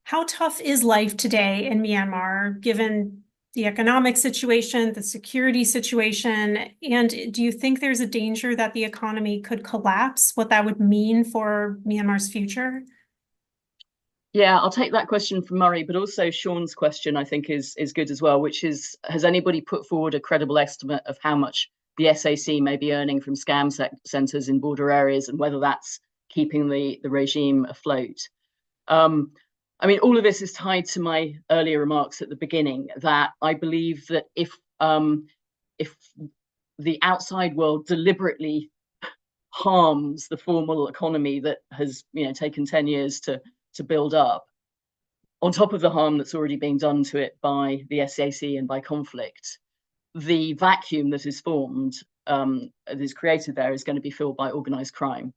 how tough is life today in Myanmar, given the economic situation, the security situation, and do you think there's a danger that the economy could collapse, what that would mean for Myanmar's future? Yeah, I'll take that question from Murray, but also Sean's question I think is good as well, which is, has anybody put forward a credible estimate of how much the SAC may be earning from scam centres in border areas, and whether that's keeping the regime afloat? All of this is tied to my earlier remarks at the beginning, that I believe that if the outside world deliberately harms the formal economy that has taken 10 years to build up, on top of the harm that's already being done to it by the SAC and by conflict, the vacuum that is formed, that is created there, is going to be filled by organized crime.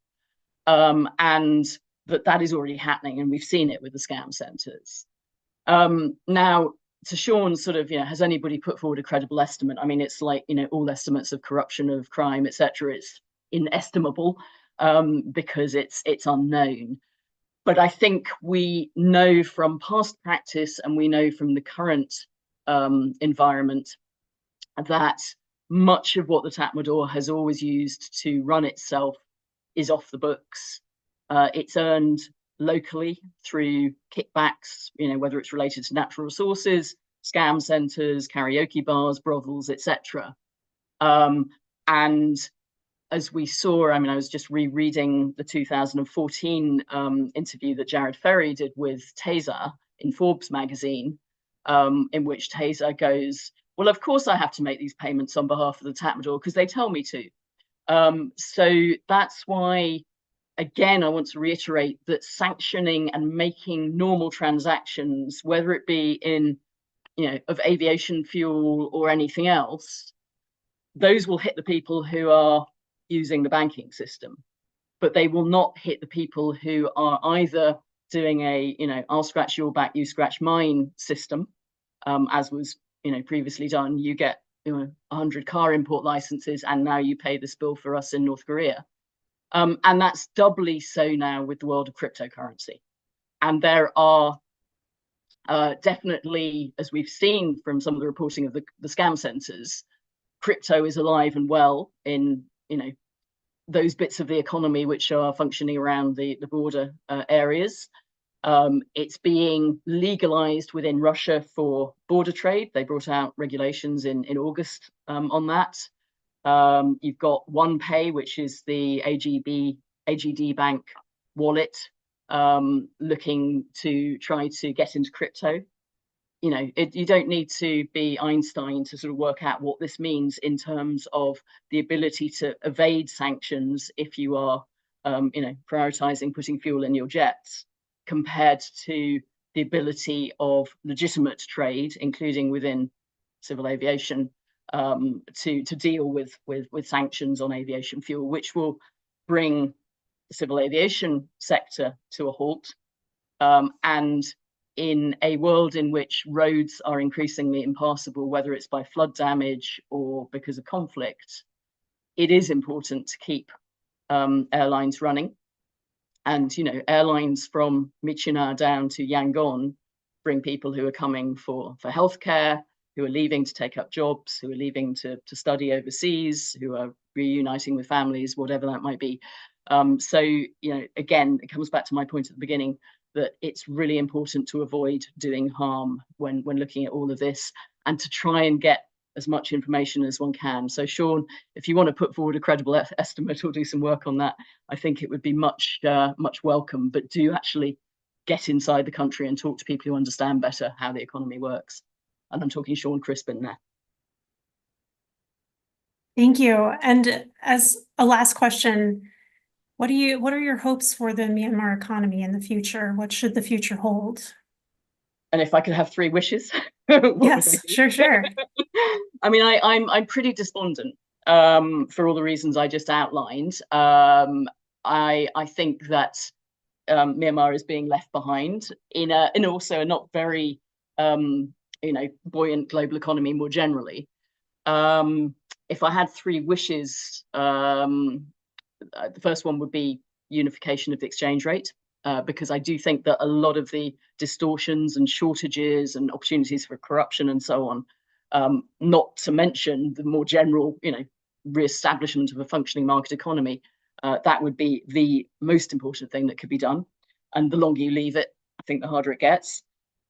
And that is already happening, and we've seen it with the scam centres. Now, to Sean's sort of, has anybody put forward a credible estimate? It's like, all estimates of corruption, of crime, etc. It's inestimable, because it's unknown. But I think we know from past practice, and we know from the current environment, that much of what the Tatmadaw has always used to run itself is off the books. It's earned locally through kickbacks, whether it's related to natural resources, scam centres, karaoke bars, brothels, etc. And as we saw, I was just rereading the 2014 interview that Jared Ferry did with Taser in Forbes magazine, in which Taser goes, well, of course I have to make these payments on behalf of the Tatmadaw because they tell me to. So that's why, again, I want to reiterate that sanctioning and making normal transactions, whether it be in, of aviation fuel or anything else, those will hit the people who are using the banking system, but they will not hit the people who are either doing a, I'll scratch your back, you scratch mine system, as was, previously done. You get 100 car import licenses, and now you pay this bill for us in North Korea. And that's doubly so now with the world of cryptocurrency. And there are definitely, as we've seen from some of the reporting of the scam centres, crypto is alive and well in those bits of the economy which are functioning around the border areas. It's being legalized within Russia for border trade. They brought out regulations in August on that. You've got OnePay, which is the AGD Bank wallet, looking to try to get into crypto. You know, you don't need to be Einstein to sort of work out what this means in terms of the ability to evade sanctions if you are, you know, prioritizing putting fuel in your jets, compared to the ability of legitimate trade, including within civil aviation, to deal with sanctions on aviation fuel, which will bring the civil aviation sector to a halt. And in a world in which roads are increasingly impassable, whether it's by flood damage or because of conflict, it is important to keep airlines running. And, you know, airlines from Myitkyina down to Yangon bring people who are coming for healthcare, who are leaving to take up jobs, who are leaving to study overseas, who are reuniting with families, whatever that might be. So, you know, again, it comes back to my point at the beginning, that it's really important to avoid doing harm when looking at all of this, and to try and get as much information as one can. So Sean, if you want to put forward a credible estimate or do some work on that, I think it would be much welcome. But do actually get inside the country and talk to people who understand better how the economy works. And I'm talking Sean Crispin there. Thank you. And as a last question, what are your hopes for the Myanmar economy in the future? What should the future hold? And if I could have 3 wishes, what yes, sure. I mean, I'm pretty despondent for all the reasons I just outlined. I think that Myanmar is being left behind in also a not very you know, buoyant global economy more generally. If I had 3 wishes, the first one would be unification of the exchange rate, because I do think that a lot of the distortions and shortages and opportunities for corruption and so on, not to mention the more general, you know, re-establishment of a functioning market economy, that would be the most important thing that could be done. And the longer you leave it, I think the harder it gets.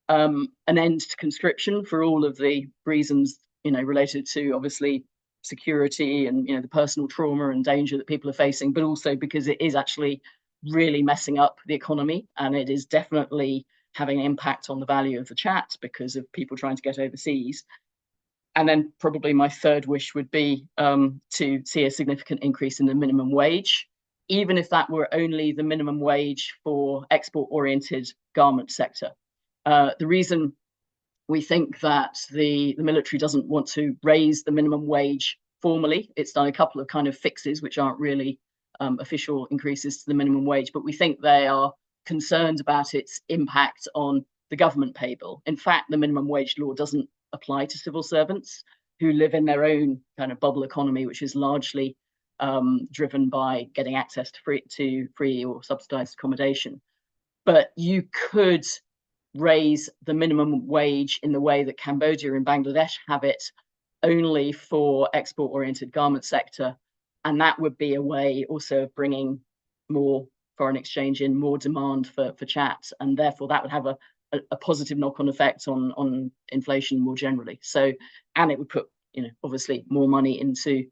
An end to conscription for all of the reasons, you know, related to obviously security and, you know, the personal trauma and danger that people are facing, but also because it is actually really messing up the economy, and it is definitely having an impact on the value of the chat because of people trying to get overseas. And then probably my third wish would be to see a significant increase in the minimum wage, even if that were only the minimum wage for export-oriented garment sector. The reason we think that the military doesn't want to raise the minimum wage formally, it's done a couple of kind of fixes, which aren't really official increases to the minimum wage, but we think they are concerned about its impact on the government pay bill. In fact, the minimum wage law doesn't apply to civil servants who live in their own kind of bubble economy, which is largely driven by getting access to free or subsidized accommodation. But you could raise the minimum wage in the way that Cambodia and Bangladesh have it, only for export-oriented garment sector. And that would be a way also of bringing more foreign exchange in, more demand for chat. And therefore that would have a positive knock-on effect on inflation more generally. So, and it would put, you know, obviously more money into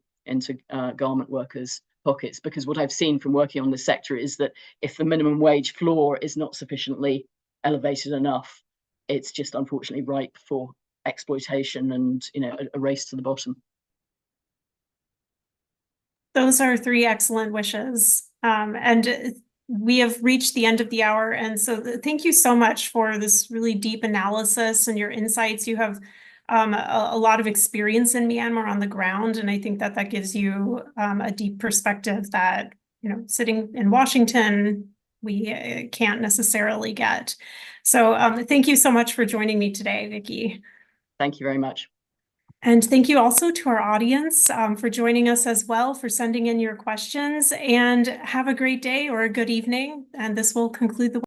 garment workers' pockets, because what I've seen from working on this sector is that if the minimum wage floor is not sufficiently elevated enough, it's just unfortunately ripe for exploitation and, you know, a race to the bottom. Those are 3 excellent wishes. And we have reached the end of the hour. And so thank you so much for this really deep analysis and your insights. You have a lot of experience in Myanmar on the ground. And I think that that gives you a deep perspective that, you know, sitting in Washington, we can't necessarily get. So thank you so much for joining me today, Vicky. Thank you very much. And thank you also to our audience for joining us as well, for sending in your questions, and have a great day or a good evening. And this will conclude the